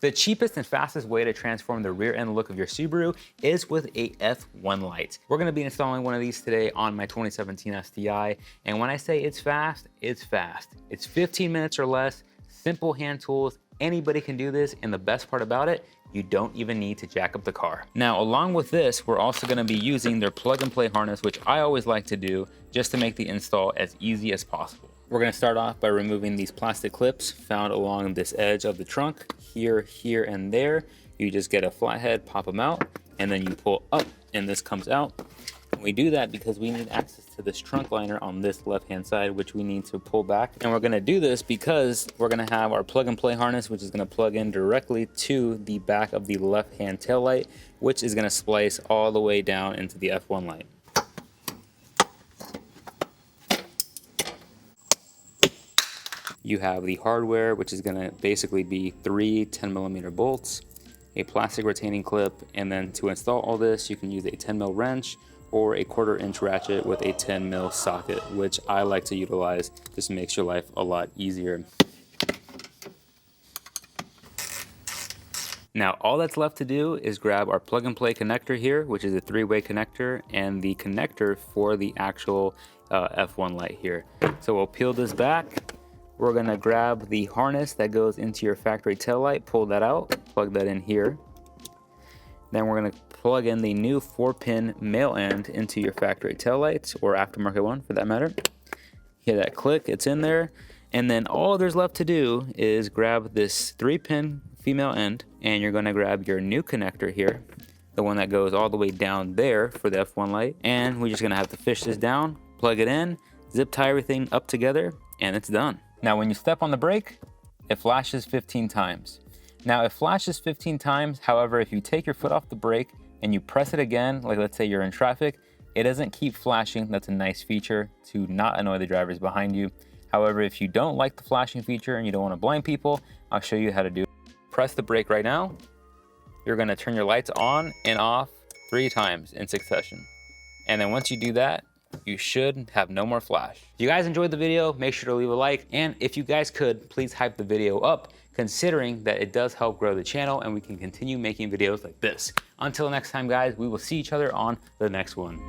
The cheapest and fastest way to transform the rear end look of your Subaru is with a F1 light. We're gonna be installing one of these today on my 2017 STI. And when I say it's fast, it's fast. It's 15 minutes or less, simple hand tools. Anybody can do this. And the best part about it, you don't even need to jack up the car. Now, along with this, we're also gonna be using their plug and play harness, which I always like to do just to make the install as easy as possible. We're gonna start off by removing these plastic clips found along this edge of the trunk, here, and there. You just get a flathead, pop them out, and then you pull up and this comes out. And we do that because we need access to this trunk liner on this left-hand side, which we need to pull back. And we're gonna do this because we're gonna have our plug and play harness, which is gonna plug in directly to the back of the left-hand tail light, which is gonna splice all the way down into the F1 light. You have the hardware, which is gonna basically be 3 10mm bolts, a plastic retaining clip, and then to install all this, you can use a 10mm wrench or a 1/4" ratchet with a 10mm socket, which I like to utilize. Just makes your life a lot easier. Now, all that's left to do is grab our plug and play connector here, which is a 3-way connector, and the connector for the actual F1 light here. So we'll peel this back. We're gonna grab the harness that goes into your factory tail light, pull that out, plug that in here. Then we're gonna plug in the new 4-pin male end into your factory tail light, or aftermarket one for that matter. Hear that click, it's in there. And then all there's left to do is grab this 3-pin female end, and you're gonna grab your new connector here, the one that goes all the way down there for the F1 light. And we're just gonna have to fish this down, plug it in, zip tie everything up together, and it's done. Now, when you step on the brake, it flashes 15 times. Now, it flashes 15 times. However, if you take your foot off the brake and you press it again, like let's say you're in traffic, it doesn't keep flashing. That's a nice feature to not annoy the drivers behind you. However, if you don't like the flashing feature and you don't want to blind people, I'll show you how to do it. Press the brake right now. You're going to turn your lights on and off 3 times in succession. And then once you do that, you should have no more flash. If you guys enjoyed the video, make sure to leave a like. And if you guys could, please hype the video up, considering that it does help grow the channel and we can continue making videos like this. Until next time, guys, we will see each other on the next one.